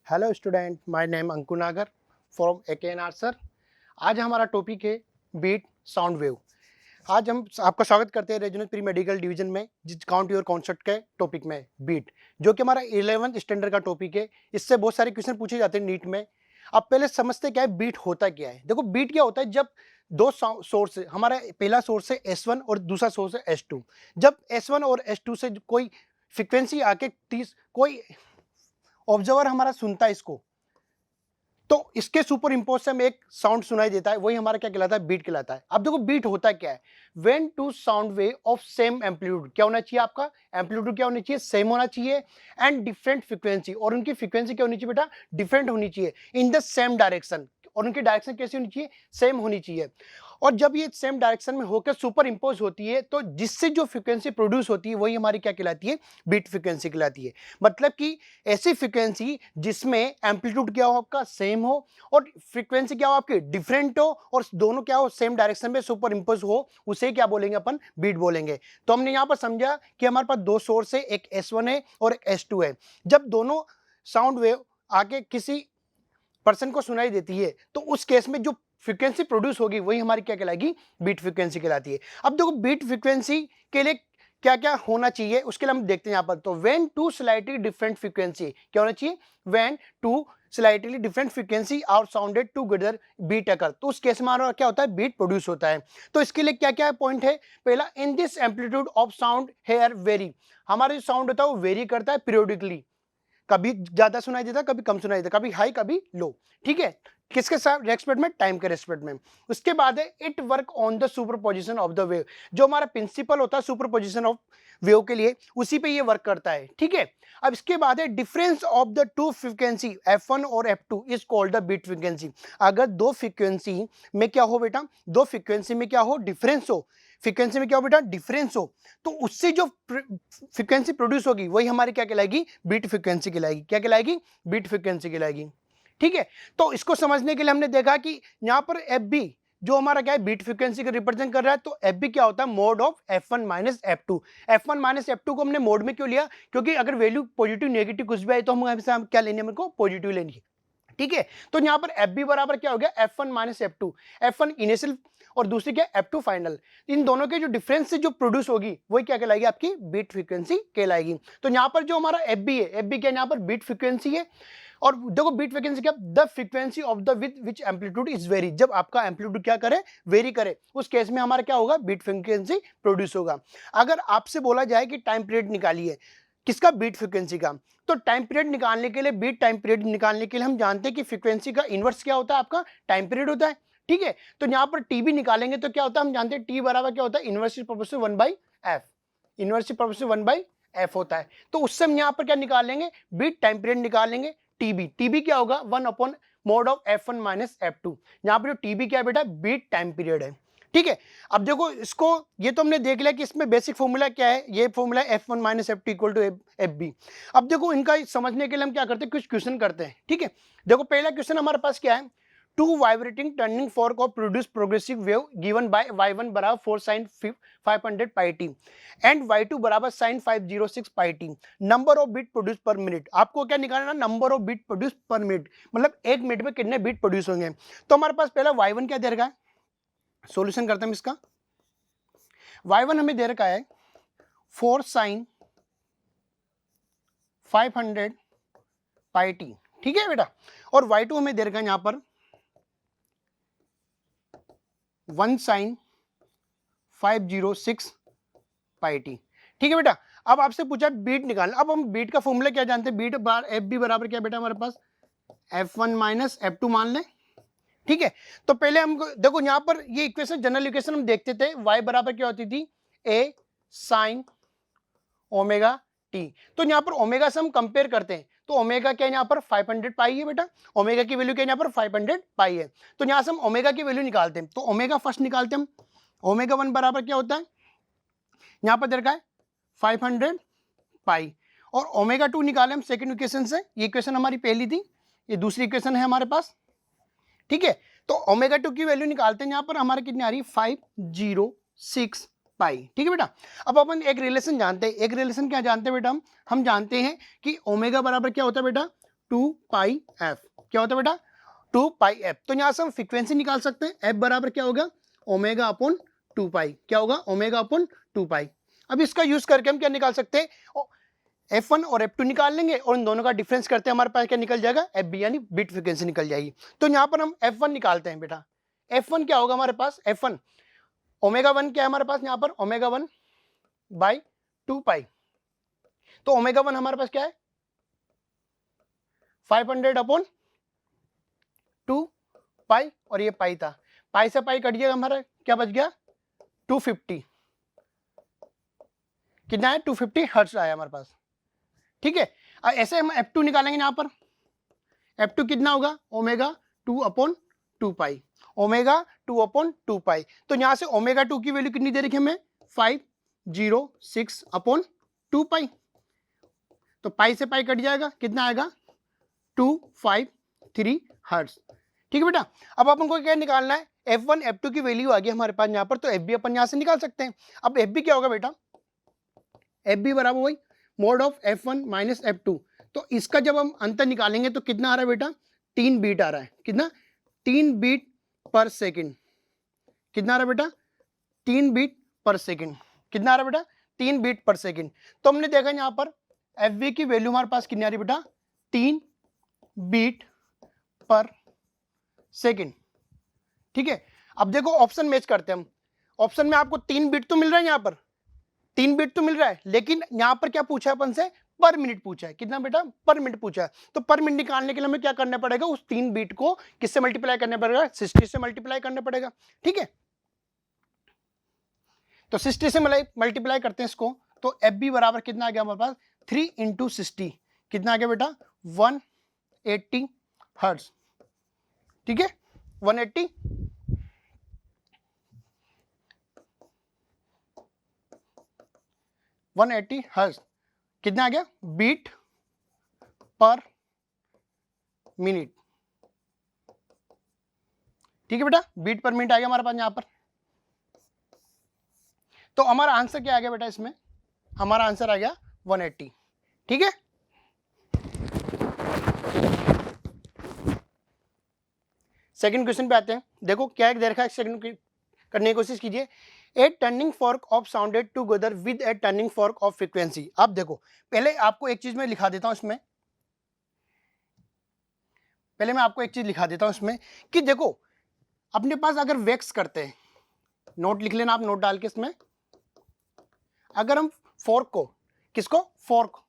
Hello student, my name Anku नागर from एकेएनआर sir. आज हमारा टॉपिक है बीट साउंड वेव। आज हम आपका स्वागत करते हैं रीजनल प्री मेडिकल डिवीजन में, जिस काउंट योर कॉन्सेप्ट के टॉपिक में बीट, जो कि हमारा 11th स्टैंडर्ड का टॉपिक है। इससे बहुत सारे क्वेश्चन पूछे जाते हैं नीट में। अब पहले समझते क्या है बीट होता क्या है। देखो बीट क्या होता है, जब दो सोर्स, हमारा पहला सोर्स है S1 और दूसरा सोर्स है S2। जब S1 और S2 से कोई फ्रिक्वेंसी आके कोई ऑब्जर्वर हमारा सुनता है इसको, तो इसके सुपर इम्पोज से हमें एक साउंड सुनाई देता है, वही हमारा क्या कहलाता है, बीट कहलाता है। अब देखो बीट होता क्या है, when two sound wave of same amplitude, क्या होना चाहिए आपका एम्पलीट्यूड, क्या होनी चाहिए, सेम होना चाहिए, एंड डिफरेंट फ्रीक्वेंसी, और उनकी फ्रीक्वेंसी क्या होनी चाहिए बेटा, डिफरेंट होनी चाहिए, इन द सेम डायरेक्शन, और उनकी डायरेक्शन कैसी होनी चाहिए, सेम होनी चाहिए। और जब ये सेम डायरेक्शन में होकर सुपर इम्पोज होती है, तो जिससे जो फ्रीक्वेंसी प्रोड्यूस होती है वही हमारी क्या कहलाती है, बीट फ्रीक्वेंसी कहलाती है। मतलब कि ऐसी फ्रीक्वेंसी जिसमें एम्पलीट्यूड क्या हो आपका, सेम हो, और फ्रीक्वेंसी क्या हो आपकी, डिफरेंट हो, और दोनों क्या हो, सेम डायरेक्शन में सुपर इम्पोज हो, उसे क्या बोलेंगे अपन, बीट बोलेंगे। तो हमने यहां पर समझा कि हमारे पास दो सोर्स है, एक S1 है और एक S2 है। जब दोनों साउंड वेव आके किसी पर्सन को सुनाई देती है, तो उस केस में जो फ्रीक्वेंसी प्रोड्यूस होगी वही हमारी क्या कहलाएगी, बीट फ्रीक्वेंसी कहलाती है। अब देखो बीट फ्रीक्वेंसी के लिए क्या क्या होना चाहिए, उसके लिए हम देखते हैं यहां पर। तो when two slightly different frequency, क्या होना चाहिए, when two slightly different frequency are sounded together beat occur, तो उस केस में हमारा क्या होता है, बीट प्रोड्यूस होता है। तो इसके लिए क्या क्या पॉइंट है, पहला, in this amplitude of sound here vary, हमारा जो साउंड होता है वो वेरी करता है पीरियोडिकली, कभी ज्यादा सुनाई देता, कभी कम सुनाई देता, कभी हाई कभी लो, ठीक है, किसके साथ रेस्पेक्ट में, टाइम के रेस्पेक्ट में। उसके बाद है it work on the superposition of the wave, जो हमारा प्रिंसिपल होता है सुपरपोजिशन ऑफ वेव के लिए, उसी पे ये वर्क करता है, ठीक है। अब इसके बाद है difference of the two frequency F1 और F2 is called the beat frequency. अगर दो फ्रीक्वेंसी में क्या हो बेटा, दो फ्रीक्वेंसी में क्या हो, डिफरेंस हो, फ्रीक्वेंसी में क्या हो बेटा, डिफरेंस हो, तो उससे जो फ्रीक्वेंसी प्रोड्यूस होगी वही हमारी क्या कहलाएगी, बीट फ्रीक्वेंसी कहलाएगी। क्या कहलाएगी, बीट फ्रीक्वेंसी कहलाएगी, ठीक है। तो इसको समझने के लिए हमने देखा कि यहां पर FB जो हमारा क्या है, बीट फ्रीक्वेंसी को रिप्रेजेंट कर रहा है, तो FB क्या होता है, mode of F1 minus F2। F1 minus F2 को हमने मोड में क्यों लिया, क्योंकि अगर वैल्यू पॉजिटिव नेगेटिव कुछ भी आए तो हम क्या लेनी है, मेरे को पॉजिटिव लेनी है, ठीक है। तो यहां पर FB बराबर क्या हो गया, F1 minus F2, F1 initial और दूसरी क्या, F2 फाइनल। इन दोनों के जो डिफरेंस से जो प्रोड्यूस होगी वही क्या कहलाएगी, आपकी बीट फ्रीक्वेंसी कहलाएगी। तो यहां पर जो हमारा FB है, FB क्या यहां पर बीट फ्रीक्वेंसी है। और देखो बीट फ्रीक्वेंसी क्या, the frequency of the with which amplitude is very, जब आपका एम्पलीट्यूड क्या करे, वेरी करे, उस केस में हमारा क्या होगा, बीट फ्रीक्वेंसी प्रोड्यूस होगा। अगर आपसे बोला जाए कि टाइम पीरियड निकालिए किसका, बीट फ्रीक्वेंसी का, तो टाइम पीरियड निकालने के लिए, बीट टाइम पीरियड निकालने के लिए हम जानते हैं कि फ्रीक्वेंसी का इनवर्स क्या होता है, आपका टाइम पीरियड होता है, ठीक है। तो यहां पर टी भी निकालेंगे तो क्या होता है, हम जानते हैं टी बराबर क्या होता है, inverse proportional 1/f, inverse proportional 1/f होता है। तो उससे हम यहां पर क्या निकालेंगे, बीट टाइम पीरियड निकालेंगे, टीबी क्या होगा, 1 mode of F1 minus F2। यहां पर जो टीबी क्या है बेटा, बीट टाइम पीरियड है, ठीक है। अब देखो इसको, ये तो हमने देख लिया कि इसमें बेसिक फॉर्मूला क्या है, ये formula F1 minus F2 equal to FB। अब देखो इनका समझने के लिए हम क्या करते हैं, कुछ क्वेश्चन करते हैं, ठीक है। देखो पहला क्वेश्चन हमारे पास क्या है, two vibrating turning fork of produce progressive wave given by y1 बराबर 4 sin 500 pi T and y2 बराबर sin 506 pi t, number of beat produce per minute. आपको क्या निकालना, number of beat produce per minute, मतलब एक minute में कितने beat produce होंगे। तो हमारे पास पहला y1 क्या दे रखा है, सॉल्यूशन करते हैं इसका। y1 हमें दे रखा है 4 sin 500 पाई टी, ठीक है बेटा। और y2 हमें दे रखा है यहां पर 1 sin 506 पाई टी, ठीक है बेटा। अब आपसे पूछा बीट निकालना, अब हम बीट का फॉर्मूला क्या जानते हैं, बीट बार FB बराबर क्या बेटा, हमारे पास F1 माइनस F2 मान लें, ठीक है। तो पहले हम देखो यहां पर ये इक्वेशन, जनरल इक्वेशन हम देखते थे, y बराबर क्या होती थी, a sin ओमेगा टी। तो यहां पर ओमेगा से हम कंपेयर करते हैं, तो ओमेगा क्या यहां पर 500 पाई है बेटा, ओमेगा की वैल्यू क्या यहां पर 500 पाई है। तो यहां से हम ओमेगा की वैल्यू निकालते हैं, तो ओमेगा फर्स्ट निकालते हैं हम, ओमेगा 1 बराबर क्या होता है, यहां पर देखा है 500 पाई, और ओमेगा 2 निकाले हम सेकंड इक्वेशन से, ये इक्वेशन हमारी पहली थी, ये दूसरी इक्वेशन है हमारे पास, ठीक है। तो ओमेगा 2 की वैल्यू निकालते हैं, यहां पर हमारे कितनी आ रही है, 506 पाई, ठीक है बेटा। अब अपन एक रिलेशन जानते हैं, एक रिलेशन क्या जानते हैं बेटा, हम जानते हैं कि ओमेगा बराबर क्या होता है बेटा, 2πf। क्या होता है बेटा? 2πf। तो यहां से हम फ्रीक्वेंसी निकाल सकते हैं, f बराबर क्या होगा? Omega upon 2π। क्या होगा? Omega upon 2π। अब इसका यूज करके हम क्या निकाल सकते हैं? F1 और F2 निकाल लेंगे और इन दोनों का डिफरेंस करते हैं, हमारे पास क्या निकल जाएगा? FB यानी बिट फ्रीक्वेंसी निकल जाएगी। तो यहाँ पर हम F1 निकालते हैं बेटा। F1 क्या होगा हमारे पास? F1 ओमेगा 1 क्या है हमारे पास यहाँ पर? Omega 1 by 2π। तो ओमेगा 1 हमारे पास क्या है? 500 अपॉन 2π और ये पाई था, पाई से पाई कट गया, हमारा क्या बच गया? 250। कितना है? 250 हर्ट्ज आया हमारे पास। ठीक है, ऐसे हम F2 निकालेंगे यहाँ पर। F2 कितना होगा? Omega 2 upon 2π। Omega 2 upon 2π। तो यहाँ से ओमेगा 2 की वैल्यू कितनी दे रखी है हमें? 506 अपॉन 2π। तो पाई से पाई कट जाएगा, कितना आएगा? 253 हर्ट्ज। ठीक है बेटा, अब अपन को क्या निकालना है? F1 F2 की वैल्यू आ गई हमारे पास यहाँ पर, तो FB अपन यहाँ से निकाल सकते हैं। अब FB क्या होगा बेटा? FB बराबर वही mode of F1 minus F2। तो इसका जब हम अंतर निकालेंगे तो कितना आ रहा है बेटा? 3 बीट आ रहा है। कितना? 3 बीट पर सेकंड। कितना आ रहा है बेटा? 3 बीट पर सेकंड। कितना आ रहा है बेटा? 3 बीट पर सेकंड। तो हमने देखा यहाँ पर FB की वैल्यू हमारे पास कितनी आ रही बेटा? 3 बीट पर सेकंड। ठीक है, अब देखो ऑप्शन मैच करते हैं हम। ऑप्शन में आपको 3 बीट तो मिल रहा है, यहाँ पर 3 बीट तो मिल रहा है, लेकिन यहां पर क्या पूछा है अपन से? पर मिनट पूछा है। कितना बेटा? पर मिनट पूछा है। तो पर मिनट निकालने के लिए हमें क्या करना पड़ेगा? उस 3 बीट को किससे मल्टीप्लाई करना पड़ेगा? 60 से मल्टीप्लाई करना पड़ेगा। ठीक है, तो 60 से मल्टीप्लाई करते हैं इसको, तो FB बराबर कितना आ गया हमारे पास? 3 इंटू 60। कितना आ गया बेटा? 180 हर्ट्ज। ठीक है, 180 हर्ट्ज। कितना आ गया? बीट पर मिनट। ठीक है बेटा, बीट पर मिनट आ गया हमारे पास यहां पर। तो हमारा आंसर क्या आ गया बेटा? इसमें हमारा आंसर आ गया 180। ठीक है, सेकंड क्वेश्चन पे आते हैं। देखो क्या दे रखा है, सेकंड करने की कोशिश कीजिए। A turning fork of sounded together with a turning fork of frequency. आप देखो, पहले आपको एक चीज मैं लिखा देता हूं इसमें, पहले मैं आपको एक चीज लिखा देता हूं इसमें कि देखो अपने पास अगर वेक्स करते हैं, नोट लिख लेना आप, नोट डाल के इसमें, अगर हम फोर्क को, किसको? फोर्क,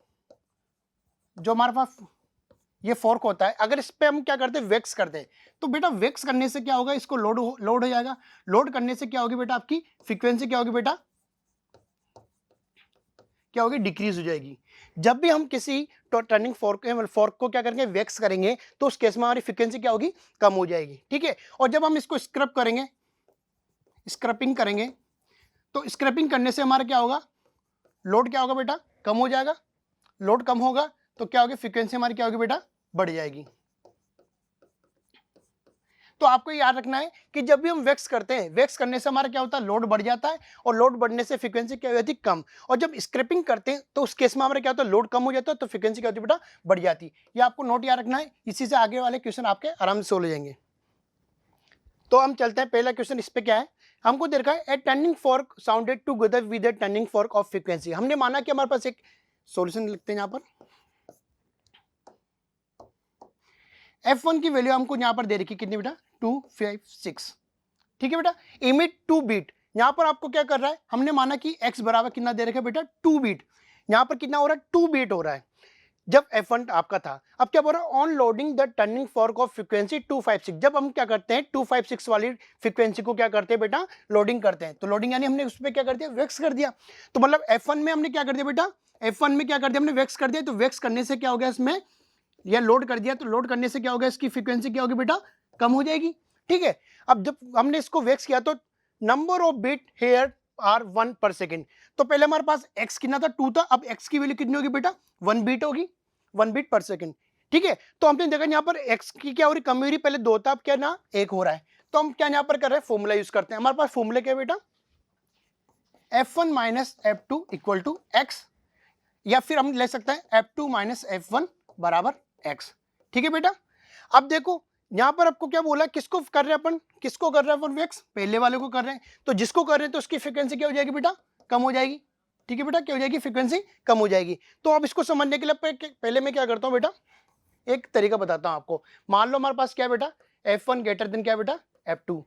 जो हमारे पास ये फोर्क होता है, अगर इस पे हम क्या करते हैं? वेक्स करते हैं, तो बेटा वेक्स करने से क्या होगा? इसको लोड हो जाएगा। लोड करने से क्या होगी बेटा? आपकी फ्रीक्वेंसी क्या होगी बेटा? क्या होगी? डिक्रीज हो जाएगी। जब भी हम किसी टर्निंग फोर्क को क्या करेंगे? वेक्स करेंगे, तो उस केस में हमारी फ्रीक्वेंसी क्या होगी? कम हो जाएगी। ठीक है, और जब हम इसको स्क्रब करेंगे, स्क्रपिंग करेंगे, तो स्क्रपिंग करने से हमारा क्या होगा? लोड क्या होगा बेटा? कम हो जाएगा। लोड कम होगा तो क्या होगी? फ्रीक्वेंसी हमारी क्या होगी बेटा? बढ़ जाएगी। तो आपको याद रखना है कि जब भी हम वेक्स करते हैं, वेक्स करने से हमारा क्या होता है? लोड बढ़ जाता है, और लोड बढ़ने से फ्रीक्वेंसी क्या हो जाती है? कम। और जब स्क्रैपिंग करते हैं तो उस केस में हमारा क्या होता है? लोड कम हो जाता है, तो फ्रीक्वेंसी क्या होती है बेटा? बढ़ जाती है। ये आपको नोट याद रखना है, इसी से आगे वाले क्वेश्चन आपके आराम से सोल्व हो जाएंगे। तो हम चलते हैं, पहला क्वेश्चन इस पे क्या है? हमको दे रखा है a turning fork sounded together with a turning fork of frequency. हमने माना कि हमारे पास एक सॉल्यूशन लिखते हैं यहाँ पर। F1 की वैल्यू हमको यहाँ पर दे रखी कितनी बेटा? 256। ठीक है बेटा, इमिट 2 बीट। यहाँ पर आपको क्या कर रहा है? हमने माना कि x बराबर कितना दे रखा है बेटा? 2 बीट। यहाँ पर कितना हो रहा है? 2 बीट हो रहा है जब F1 आपका था। अब क्या बोल रहा है? On loading the turning fork of frequency 256। जब हम क्या करते हैं? 256 वाली फ्रीक्वेंसी को क्या करते हैं बेटा? लोडिंग करते हैं। तो लोडिंग यानी हमने उस पर क्या कर दिया? वेक्स कर दिया। तो मतलब F1 में हमने क्या कर दिया बेटा? F1 में क्या कर दिया? हमने वेक्स कर दिया। तो वेक्स करने से क्या हो गया इसमें? या लोड कर दिया, तो लोड करने से क्या होगा? इसकी फ्रीक्वेंसी क्या होगी बेटा? कम हो जाएगी। ठीक है, अब जब हमने इसको वेक्स किया तो number of beat here are 1 per second. तो पहले हमारे पास x कितना था? 2 था। अब x की वैल्यू कितनी होगी बेटा? 1 बीट होगी, 1 बीट पर सेकेंड। ठीक है, तो हमने देखा यहाँ पर x की क्या हो रही? कम हो रही। पहले 2 था, अब क्या ना 1 हो रहा है। तो हम क्या यहाँ पर कर रहे हैं? फॉर्मूला यूज करते हैं। हमारे पास फॉर्मूला क्या है बेटा? F1 minus F2 equal to x, या फिर हम ले सकते हैं F2 माइनस F1 बराबर x। ठीक है बेटा। अब देखो यहाँ पर आपको क्या बोला, किसको कर रहे हैं अपन, किसको कर रहे हैं अपन वेक्स, पहले वाले को कर रहे हैं, तो जिसको कर रहे हैं तो उसकी फ्रीक्वेंसी क्या हो जाएगी बेटा, कम हो जाएगी। ठीक है बेटा, क्या हो जाएगी, फ्रीक्वेंसी कम हो जाएगी। तो अब इसको समझने के लिए पहले मैं क्या करता हूँ बेटा, एक तरीका बताता हूँ आपको। मान लो हमारे पास क्या है बेटा, F1 ग्रेटर देन क्या है बेटा, F2।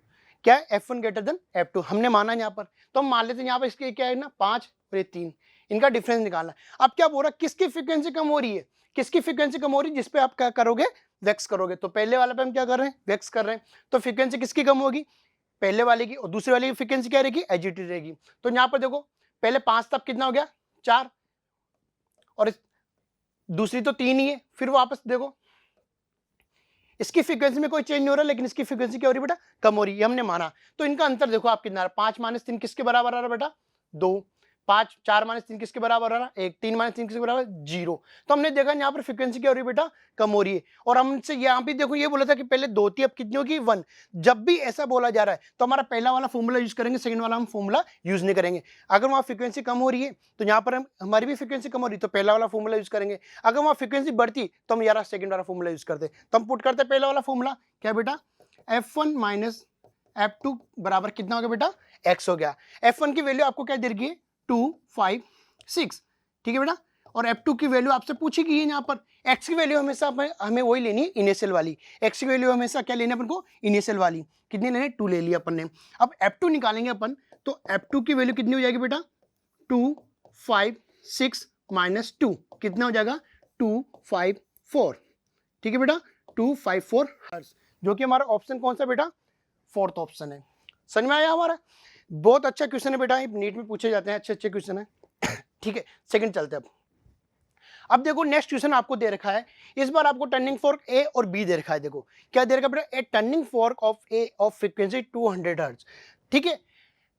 क्या है, F1 ग्रेटर देन F2 हमने माना यहाँ पर, तो हम मान लेते हैं यहाँ पर इसके क्या है ना 5 और ये 3, इनका डिफरेंस निकालना। अब क्या बोल रहा है, किसकी फ्रीक्वेंसी कम हो रही है, किसकी फ्रीक्वेंसी कम हो रही है, जिसपे आप क्या करोगे, वेक्स करोगे। तो पहले वाले पे हम क्या कर रहे हैं, वेक्स कर रहे हैं, तो फ्रीक्वेंसी किसकी कम होगी, पहले वाले की, और दूसरे वाले की फ्रीक्वेंसी क्या रहेगी, एजीटी रहेगी। तो यहाँ पर देखो पहले 5 तब कितना हो गया 4, और दूसरी तो 3 ही है, फिर वापस देखो इसकी फ्रीक्वेंसी में कोई चेंज नहीं हो रहा, लेकिन इसकी फ्रीक्वेंसी क्या हो रही है बेटा, कम हो रही है, हमने माना। तो इनका अंतर देखो आप कितना, 5 - 3 किसके बराबर आ रहा है बेटा, 2, 5 4 - 3 किसके बराबर आ रहा है, 1, 3 - 3 किसके बराबर, 0। तो हमने देखा यहाँ पर फ्रीक्वेंसी क्या हो रही है बेटा, कम हो रही है। और हमसे यहाँ भी देखो ये बोला था कि पहले 2 थी, अब कितनी होगी, 1। जब भी ऐसा बोला जा रहा है तो हमारा पहला वाला फॉर्मूला यूज करेंगे, सेकंड वाला हम फॉर्मूला यूज नहीं करेंगे। अगर वहाँ फ्रीक्वेंसी कम हो रही है तो यहाँ पर हमारी भी फ्रीक्वेंसी कम हो रही है, तो पहला वाला फॉर्मूला यूज करेंगे। अगर वहाँ फ्रीक्वेंसी बढ़ती तो हम यार सेकंड वाला फॉर्मूला यूज करते। तो हम पुट करते पहला वाला फॉर्मूला, क्या बेटा, F1 माइनस F2 बराबर कितना हो गया बेटा, x हो गया। F1 की वैल्यू आपको क्या दे रखी है, 2 5 6, ठीक है बेटा। और F2 की वैल्यू आपसे पूछी गई है यहाँ पर। x की वैल्यू हमेशा हमें वही लेनी है, इनिशियल वाली। x की वैल्यू हमेशा क्या लेनी है अपन को, इनिशियल वाली। कितनी लेनी, 2 ले लिया अपन ने। अब F2 निकालेंगे अपन, तो F2 की वैल्यू कितनी हो जाएगी बेटा, 2 5 6 माइनस 2 कितना हो जाएगा, 2 5 4, ठीक है बेटा, 2 5 4 हर्ट्ज, जो कि हमारा ऑप्शन कौन सा बेटा, फोर्थ ऑप्शन है। समझ में आया हमारा, बहुत अच्छा क्वेश्चन है बेटा, नीट में पूछे जाते हैं अच्छे अच्छे क्वेश्चन है। ठीक है, सेकंड चलते हैं अब देखो नेक्स्ट क्वेश्चन आपको दे रखा है, इस बार आपको टर्निंग फोर्क ए और बी दे रखा है। देखो क्या दे रखा है बेटा, a turning fork of A of frequency 200 hertz, ठीक है,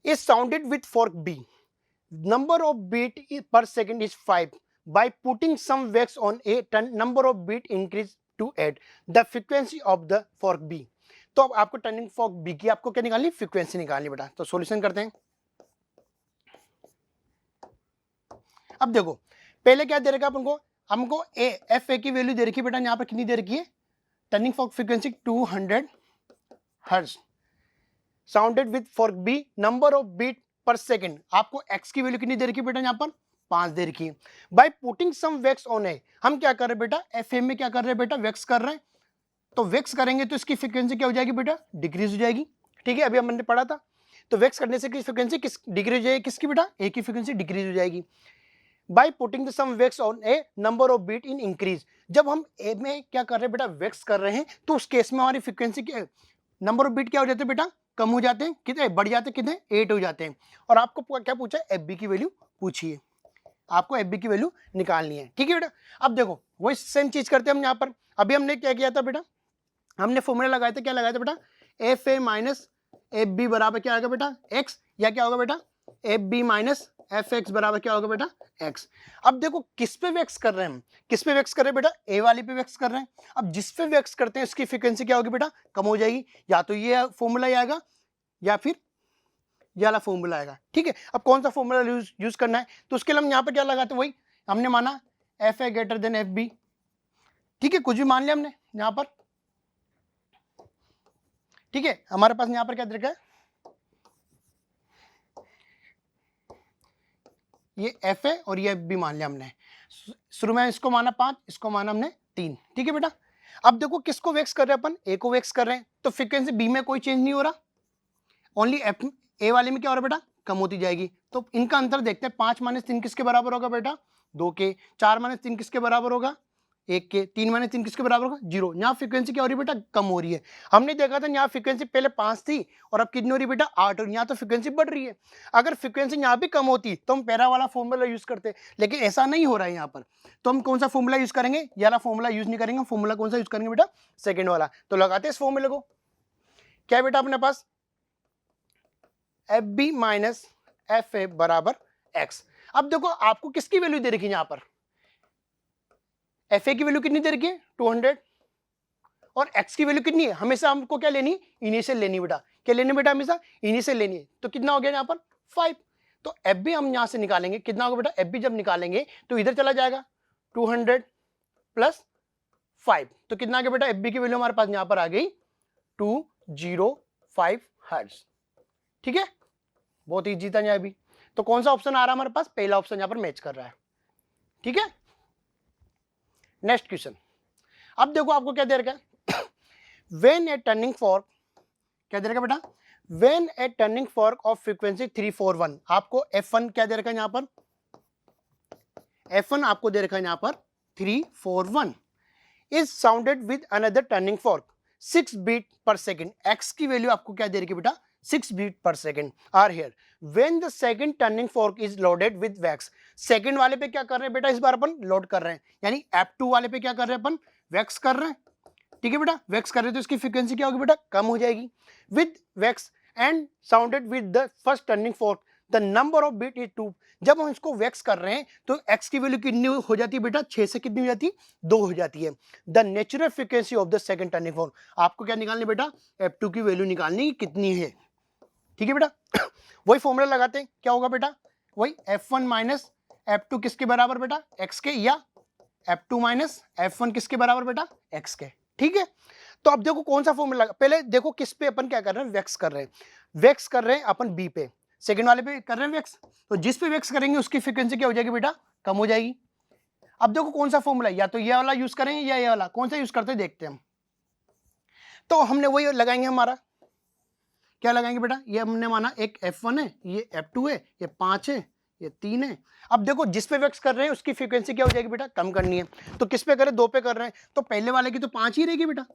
is sounded with fork B, number of beat per second is 5, by putting some wax on a number of beat increase to 8, the frequency of the fork B। तो अब आपको turning fork B की आपको क्या निकालनी, frequency निकालनी बेटा। तो सॉल्यूशन करते हैं। अब देखो पहले क्या दे रखा है हमको, हमको एफ ए की वैल्यू दे रखी है बेटा, यहाँ पर कितनी दे रखी है, turning fork frequency 200 hertz, sounded with fork B, number of beat per second, आपको एक्स की वैल्यू कितनी दे रखी है बेटा, यहाँ पर 5 दे रखी है। By putting some wax on A, हम क्या कर रहे हैं बेटा, एफ में क्या कर रहे हैं बेटा, वैक्स कर रहे हैं। तो वैक्स करेंगे तो इसकी फ्रीक्वेंसी क्या हो जाएगी बेटा, डिक्रीज हो जाएगी। ठीक है, अभी हमने पढ़ा था। तो वैक्स करने से किस फ्रीक्वेंसी किस डिक्रीज हो जाएगी, किसकी बेटा, ए की फ्रीक्वेंसी डिक्रीज हो जाएगी। By putting the some wax on A, number of beat in increase, जब हम ए में क्या कर रहे हैं बेटा, वैक्स कर रहे हैं, तो उस केस में हमारी फ्रीक्वेंसी के नंबर ऑफ बीट क्या हो जाते हैं बेटा, कम हो जाते हैं, कितने बढ़ जाते हैं, कितने 8 हो जाते हैं। और आपको क्या पूछा है, एफ बी की वैल्यू पूछिए, आपको एफ बी की वैल्यू निकालनी है। ठीक है बेटा, अब देखो वही सेम चीज करते हैं हम यहाँ पर। अभी हमने क्या किया था बेटा, हमने फॉर्मूला लगाया था, क्या लगाया था बेटा, F A minus F B बराबर क्या आएगा बेटा, एक्स, या क्या होगा बेटा, F B minus F X बराबर क्या होगा बेटा, एक्स। अब देखो किस पे वैक्स कर रहे हैं हम, किस पे वैक्स कर रहे हैं बेटा, ए वाली पे वैक्स कर रहे हैं। अब जिस पे वैक्स करते हैं उसकी फ्रीक्वेंसी क्या होगी बेटा, कम हो जाएगी। या तो ये फॉर्मूला आएगा या फिर ये वाला फॉर्मूला आएगा। ठीक है, अब कौन सा फॉर्मूला यूज करना है, तो उसके लिए हम यहाँ पे क्या लगाते हैं, वही हमने माना F A greater than F B. ठीक है, कुछ भी मान लिया हमने यहाँ पर। ठीक है, हमारे पास यहाँ पर क्या तरीका है, ये एफ ए और ये एफ बी मान लिया हमने। शुरू में इसको माना 5, इसको माना हमने 3। ठीक है बेटा, अब देखो किसको वैक्स कर रहे हैं अपन, ए को वैक्स कर रहे हैं, तो फ्रीक्वेंसी बी में कोई चेंज नहीं हो रहा, ओनली एफ ए वाले में क्या हो रहा है बेटा, कम होती जाएगी। तो इनका अंतर देखते हैं, 5 - 3 किसके बराबर होगा बेटा, 2 के। 4 - 3 किसके बराबर होगा, 1 के। 3 - 3 किसके बराबर होगा, 0। यहाँ फ्रीक्वेंसी क्या हो रही है बेटा, कम हो रही है। हमने देखा था यहाँ फ्रीक्वेंसी पहले 5 थी और अब कितनी हो रही है बेटा, 8 हो रही है। यहाँ तो फ्रीक्वेंसी बढ़ रही है। अगर फ्रीक्वेंसी यहाँ भी कम होती तो हम पहला वाला फॉर्मूला यूज करते, लेकिन ऐसा नहीं हो रहा है यहाँ पर। तो हम कौन सा फॉर्मूला यूज करेंगे, ये वाला फॉर्मूला यूज नहीं करेंगे। फॉर्मूला कौन सा यूज करेंगे बेटा, सेकेंड वाला। तो लगाते हैं इस फॉर्मूले को, क्या है बेटा अपने पास, F B minus F A बराबर एक्स। अब देखो आपको किसकी वैल्यू दे रखी है यहाँ पर, एफ ए की वैल्यू कितनी दे रखी है, 200, और एक्स की वैल्यू कितनी है, हमेशा हमको क्या लेनी, इनिशियल लेनी बेटा। क्या लेनी बेटा, हमेशा इनिशियल लेनी है। तो कितना हो गया यहाँ पर 5। तो एफ बी हम यहाँ से निकालेंगे, कितना होगा बेटा, एफ बी जब निकालेंगे तो इधर चला जाएगा 200 प्लस 5। तो कितना आ गया बेटा, FB की वैल्यू हमारे पास यहां पर आ गई 205 हर्ट्ज। ठीक है, बहुत इजी था यहाँ भी। तो कौन सा ऑप्शन आ रहा है हमारे पास, पहला ऑप्शन यहां पर मैच कर रहा है। ठीक है, नेक्स्ट क्वेश्चन। अब देखो आपको क्या दे रखा है, व्हेन ए टर्निंग फॉर्क, क्या दे रखा है बेटा, when A turning fork of frequency 341, आपको F1 क्या दे रखा है यहां पर, F1 आपको दे रखा है यहां पर 341 is sounded with another turning fork 6 beat per second. X की वैल्यू आपको क्या दे रखी है बेटा, 6 beat per second are here when the second turning fork is loaded with wax. Second वाले पे क्या कर रहे हैं बेटा, इस बार अपन लोड कर रहे हैं, यानी F2 वाले पे क्या कर रहे हैं अपन, वैक्स कर रहे हैं। ठीक है बेटा, वैक्स कर रहे हैं तो इसकी फ्रीक्वेंसी क्या होगी बेटा, कम हो जाएगी। With wax and sounded with the first turning fork the number of beat is 2। जब हम इसको वैक्स कर रहे हैं तो एक्स की वैल्यू कितनी हो जाती है बेटा, 6 से कितनी हो जाती है, 2 हो जाती है। The natural frequency of the second turning fork, आपको क्या निकालनी बेटा, F2 की वैल्यू निकालनी कितनी है। ठीक है बेटा, वही फॉर्मूला लगाते हैं, क्या होगा बेटा, वही F1 माइनस F2 किसके बराबर बेटा, x के, या F2 माइनस F1 किसके बराबर बेटा, x के। ठीक है, तो अब देखो कौन सा फॉर्मूला लगा, पहले देखो किस पे अपन क्या कर रहे हैं, वैक्स कर रहे हैं। वैक्स कर रहे हैं अपन B पे, सेकंड वाले पे कर रहे हैं वैक्स, तो जिस पे वैक्स करेंगे उसकी फ्रीक्वेंसी क्या हो जाएगी बेटा, कम हो जाएगी। अब देखो कौन सा फॉर्मूला, या तो ये वाला यूज करेंगे या ये वाला, कौन सा यूज करते हैं देखते हैं हम। तो हमने वही लगाएंगे, हमारा क्या लगाएंगे बेटा, ये हमने माना एक F1 है, ये F2 है, ये 5 है, ये 3 है। अब देखो जिस पे वैक्स कर रहे हैं उसकी फ्रीक्वेंसी क्या हो जाएगी बेटा, कम करनी है। तो किस पे करें, 2 पे कर रहे हैं, तो पहले वाले की तो 5 ही रहेगी बेटा,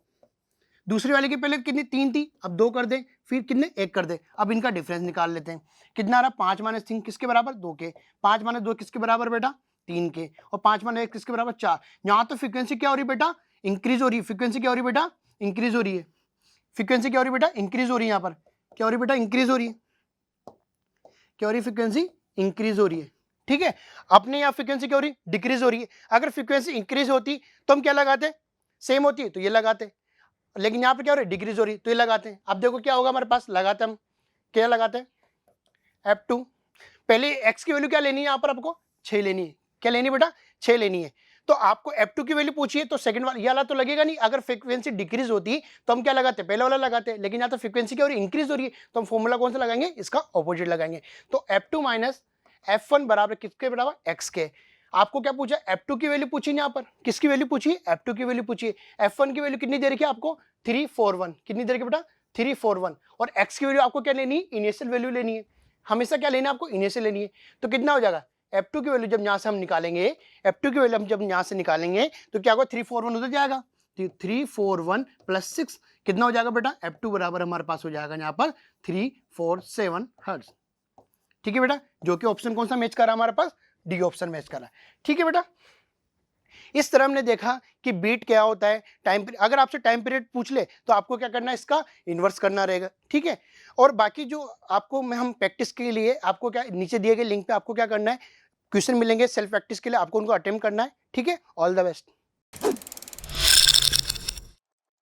दूसरे वाले की पहले कितनी 3 थी, अब 2 कर दे, फिर कितने 1 कर दे। अब इनका डिफरेंस निकाल लेते हैं, कितना आ रहा, 5 माइनस 3 किसके बराबर, 2 के। 5 माइनस 2 किसके बराबर बेटा, 3 के। और 5 माइनस 1 किसके बराबर, 4। यहाँ तो फ्रीक्वेंसी क्या हो रही है बेटा, इंक्रीज हो रही है। फ्रीक्वेंसी क्या हो रही है बेटा, इंक्रीज हो रही है। फ्रीक्वेंसी क्या हो रही है बेटा, इंक्रीज हो रही है। यहाँ पर क्या हो रही है बेटा, इंक्रीज हो रही है। क्या हो रही है, फ्रीक्वेंसी इंक्रीज हो रही है। ठीक है, अपने यहाँ फ्रीक्वेंसी क्या हो रही है, डिक्रीज हो रही है। अगर फ्रीक्वेंसी इंक्रीज होती तो हम क्या लगाते, सेम होती है तो ये लगाते, लेकिन यहाँ पे क्या हो रही है, डिक्रीज हो रही है तो ये लगाते हैं। अब देखो क्या होगा हमारे पास, लगाते हम, क्या लगाते हैं, F2। पहले x की वैल्यू क्या लेनी है, यहाँ पर आपको 6 लेनी है। क्या लेनी है बेटा, 6 लेनी है। तो आपको F2 की वैल्यू पूछिए तो सेकंड वाला ये वाला तो लगेगा नहीं। अगर फ्रीक्वेंसी डिक्रीज होती तो हम क्या लगाते, पहले वाला लगाते, लेकिन यहाँ तो फ्रीक्वेंसी क्या हो रही है, इंक्रीज हो रही है, तो हम फॉर्मूला कौन सा लगाएंगे, इसका ऑपोजिट लगाएंगे। तो F2 माइनस F1 बराबर किसके बराबर, x के। आपको क्या पूछा, F2 की वैल्यू पूछी, यहाँ पर किसकी वैल्यू पूछी, F2 की वैल्यू पूछी। F1 की वैल्यू कितनी दे रखी है आपको, 341, कितनी दे रखी है बेटा, 341। और x की वैल्यू आपको क्या लेनी है, इनिशियल वैल्यू लेनी है। हमेशा क्या लेना है आपको, इनिशियल लेनी है। तो कितना हो जाएगा, F2 की वैल्यू जब यहाँ से हम निकालेंगे, F2 की वैल्यू हम जब यहाँ से निकालेंगे तो क्या होगा, 341 उधर जाएगा, 341 प्लस 6 कितना हो जाएगा बेटा, F2 बराबर हमारे पास हो जाएगा यहाँ पर 347 हर्ट्ज। ठीक है बेटा, जो कि ऑप्शन कौन सा मैच कर रहा है हमारे पास, डी ऑप्शन मैच कर रहा है। ठीक है बेटा, इस तरह हमने देखा कि बीट क्या होता है, टाइम पीरियड। अगर आपसे टाइम पीरियड पूछ ले तो आपको क्या करना है, इसका इन्वर्स करना रहेगा। ठीक है, और बाकी जो आपको मैं हम प्रैक्टिस के लिए आपको क्या, नीचे दिए गए लिंक पे आपको क्या करना है, क्वेश्चन मिलेंगे सेल्फ प्रैक्टिस के लिए, आपको उनको अटेम्प्ट करना है। ठीक है, ऑल द बेस्ट।